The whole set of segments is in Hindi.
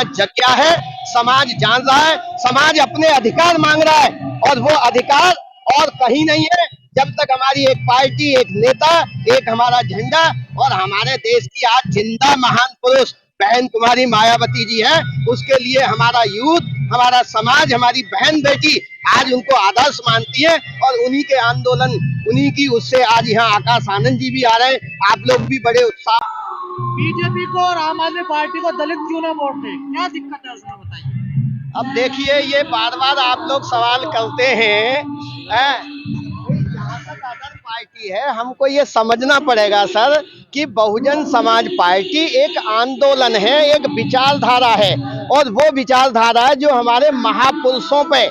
जग गया है, समाज जान रहा है, समाज अपने अधिकार मांग रहा है और वो अधिकार और कहीं नहीं है जब तक हमारी एक पार्टी, एक नेता, एक हमारा झंडा और हमारे देश की आज जिंदा महान पुरुष बहन कुमारी मायावती जी है। उसके लिए हमारा यूथ, हमारा समाज, हमारी बहन बेटी आज उनको आदर्श मानती है और उन्हीं के आंदोलन, उन्हीं की उससे आज यहाँ आकाश आनंद जी भी आ रहे हैं। आप लोग भी बड़े उत्साह। बीजेपी को और आम आदमी पार्टी को दलित क्यों ना वोट दे, क्या दिक्कत है उसमें बताइए। अब देखिए, ये बार बार आप लोग सवाल करते हैं, जहाँ तक अदर पार्टी है, हमको ये समझना पड़ेगा सर कि बहुजन समाज पार्टी एक आंदोलन है, एक विचारधारा है और वो विचारधारा है जो हमारे महापुरुषों पे,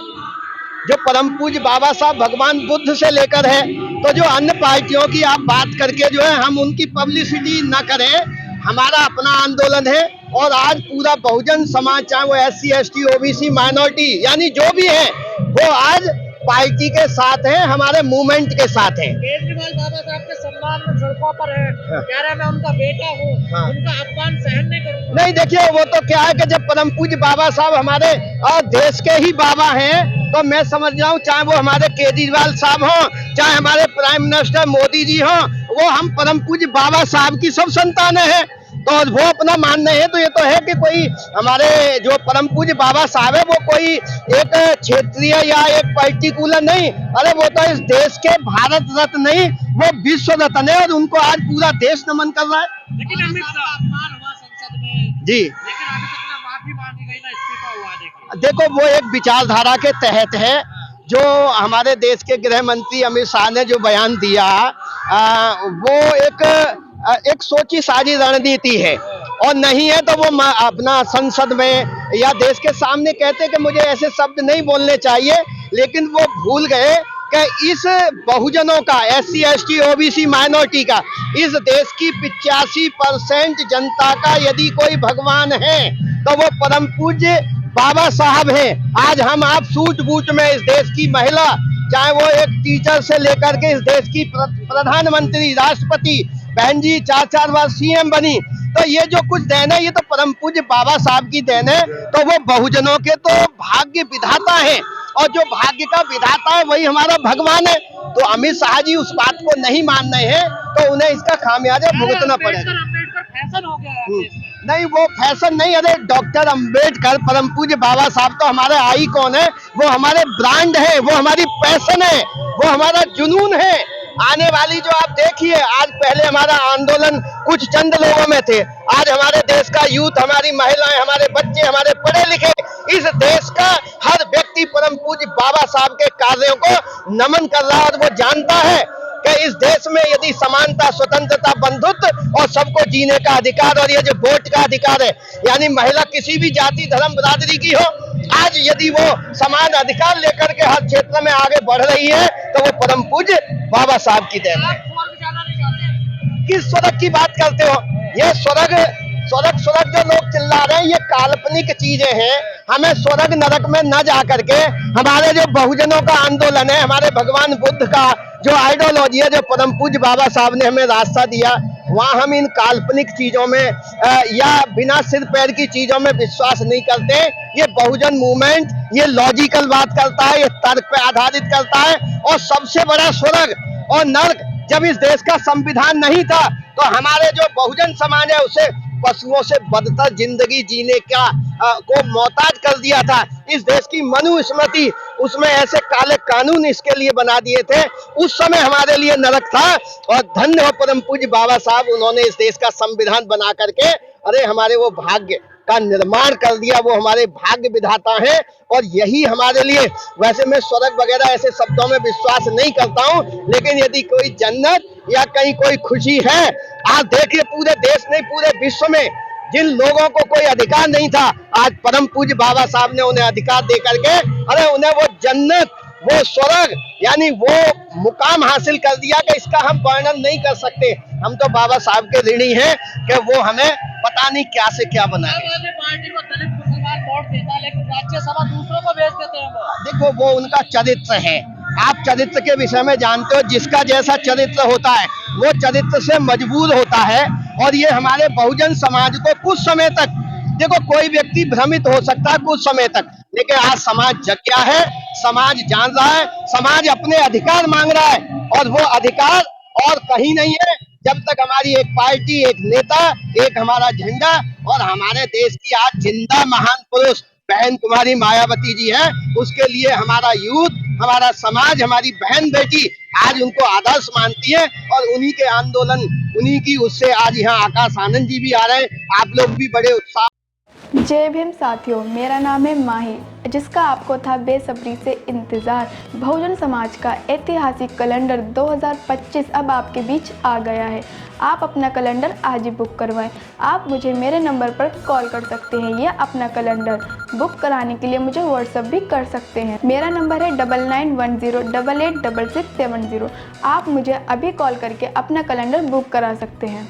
जो परम पूज्य बाबा साहब भगवान बुद्ध से लेकर है। तो जो अन्य पार्टियों की आप बात करके जो है हम उनकी पब्लिसिटी ना करें, हमारा अपना आंदोलन है और आज पूरा बहुजन समाज, चाहे वो SC ST OBC माइनॉरिटी यानी जो भी है, वो आज पार्टी के साथ है, हमारे मूवमेंट के साथ है। केजरीवाल बाबा साहब के सम्मान में सड़कों पर है, कह रहा है मैं उनका बेटा हूँ, उनका अपमान सहन नहीं करूंगा। नहीं, देखिए वो तो क्या है कि जब परम पूज्य बाबा साहब हमारे देश के ही बाबा हैं, तो मैं समझ रहा हूँ चाहे वो हमारे केजरीवाल साहब हों, चाहे हमारे प्राइम मिनिस्टर मोदी जी हों, वो हम परम पूज्य बाबा साहब की सब संतानें हैं। तो वो अपना मानना है, तो ये तो है कि कोई हमारे जो परम पूज्य बाबा साहब है वो कोई एक क्षेत्रीय या एक पर्टिकुलर नहीं, अरे वो तो इस देश के भारत रत्न नहीं, वो विश्व रत्न है और उनको आज पूरा देश नमन कर रहा है। लेकिन अमित शाह अपमान हुआ संसद में जी, लेकिन अभी तक ना माफी मांगी गई ना इस्तीफा हुआ। देखो वो एक विचारधारा के तहत है जो हमारे देश के गृह मंत्री अमित शाह ने जो बयान दिया, वो एक सोची सारी रणनीति है और नहीं है तो वो अपना संसद में या देश के सामने कहते कि मुझे ऐसे शब्द नहीं बोलने चाहिए, लेकिन वो भूल गए कि इस बहुजनों का, SC ST OBC माइनॉरिटी का, इस देश की 85% जनता का यदि कोई भगवान है तो वो परम पूज्य बाबा साहब हैं। आज हम आप सूट बूट में इस देश की महिला, चाहे वो एक टीचर से लेकर के इस देश की प्रधानमंत्री, राष्ट्रपति, बहन जी 4-4 बार CM बनी, तो ये जो कुछ देन है ये तो परम पूज्य बाबा साहब की देन है। तो वो बहुजनों के तो भाग्य विधाता है और जो भाग्य का विधाता है वही हमारा भगवान है। तो अमित शाह जी उस बात को नहीं मान रहे हैं तो उन्हें इसका खामियाजा भुगतना पड़ेगा। अम्बेडकर फैशन हो गया है। नहीं, वो फैशन नहीं, अरे डॉक्टर अम्बेडकर परम पूज्य बाबा साहब तो हमारे आइकॉन है, वो हमारे ब्रांड है, वो हमारी पैशन है, वो हमारा जुनून है। आने वाली जो आप देखिए, आज पहले हमारा आंदोलन कुछ चंद लोगों में थे, आज हमारे देश का यूथ, हमारी महिलाएं, हमारे बच्चे, हमारे पढ़े लिखे, इस देश का हर व्यक्ति परम पूज्य बाबा साहब के कार्यों को नमन कर रहा है और वो जानता है कि इस देश में यदि समानता, स्वतंत्रता, बंधुत्व और सबको जीने का अधिकार और ये जो वोट का अधिकार है, यानी महिला किसी भी जाति, धर्म, बिरादरी की हो, आज यदि वो समान अधिकार लेकर के हर क्षेत्र में आगे बढ़ रही है तो वो परम पूज्य बाबा साहब की देन है। किस स्वर्ग की बात करते हो? ये स्वर्ग जो लोग चिल्ला रहे हैं ये काल्पनिक चीजें हैं। हमें स्वर्ग नरक में न जा करके हमारे जो बहुजनों का आंदोलन है, हमारे भगवान बुद्ध का जो आइडियोलॉजी है, जो परम पूज्य बाबा साहब ने हमें रास्ता दिया, वहाँ हम इन काल्पनिक चीजों में या बिना सिर पैर की चीजों में विश्वास नहीं करते। ये बहुजन मूवमेंट ये लॉजिकल बात करता है, ये तर्क पे आधारित करता है। और सबसे बड़ा स्वर्ग और नर्क जब इस देश का संविधान नहीं था तो हमारे जो बहुजन समाज है उसे पशुओं से बदतर जिंदगी जीने का को मोहताज कर दिया था। इस देश की मनुस्मृति, उसमें ऐसे काले कानून इसके लिए बना दिए थे, उस समय हमारे लिए नरक था। और धन्य हो परम पूज्य बाबा साहब, उन्होंने इस देश का संविधान बना करके अरे हमारे वो भाग्य का निर्माण कर दिया, वो हमारे भाग्य विधाता हैं और यही हमारे लिए। वैसे मैं स्वर्ग वगैरह ऐसे शब्दों में विश्वास नहीं करता हूँ, लेकिन यदि कोई जन्नत या कहीं कोई खुशी है, आज देखिए पूरे देश नहीं पूरे विश्व में जिन लोगों को कोई अधिकार नहीं था, आज परम पूज्य बाबा साहब ने उन्हें अधिकार दे करके अरे उन्हें वो जन्नत, वो स्वर्ग यानी वो मुकाम हासिल कर दिया कि इसका हम वर्णन नहीं कर सकते। हम तो बाबा साहब के ऋणी हैं कि वो हमें पता नहीं क्या से क्या बना। पार्टी को दलित मुसलमान वोट देता है लेकिन राज्यसभा दूसरों को भेज देते हैं। देखो वो उनका चरित्र है, आप चरित्र के विषय में जानते हो, जिसका जैसा चरित्र होता है वो चरित्र से मजबूर होता है। और ये हमारे बहुजन समाज को कुछ समय तक देखो कोई व्यक्ति भ्रमित हो सकता है कुछ समय तक, लेकिन आज समाज जग गया है, समाज जान रहा है, समाज अपने अधिकार मांग रहा है, और वो अधिकार और कहीं नहीं है जब तक हमारी एक पार्टी, एक नेता, एक हमारा झंडा और हमारे देश की आज जिंदा महान पुरुष बहन कुमारी मायावती जी है। उसके लिए हमारा यूथ, हमारा समाज, हमारी बहन बेटी आज उनको आदर्श मानती है, और उन्हीं के आंदोलन, उन्हीं की उससे आज यहाँ आकाश आनंद जी भी आ रहे हैं। आप लोग भी बड़े उत्साह। जय भीम साथियों, मेरा नाम है माही, जिसका आपको था बेसब्री से इंतज़ार। बहुजन समाज का ऐतिहासिक कैलेंडर 2025 अब आपके बीच आ गया है। आप अपना कैलेंडर आज ही बुक करवाएं। आप मुझे मेरे नंबर पर कॉल कर सकते हैं या अपना कैलेंडर बुक कराने के लिए मुझे व्हाट्सअप भी कर सकते हैं। मेरा नंबर है 9910886670। आप मुझे अभी कॉल करके अपना कैलेंडर बुक करा सकते हैं।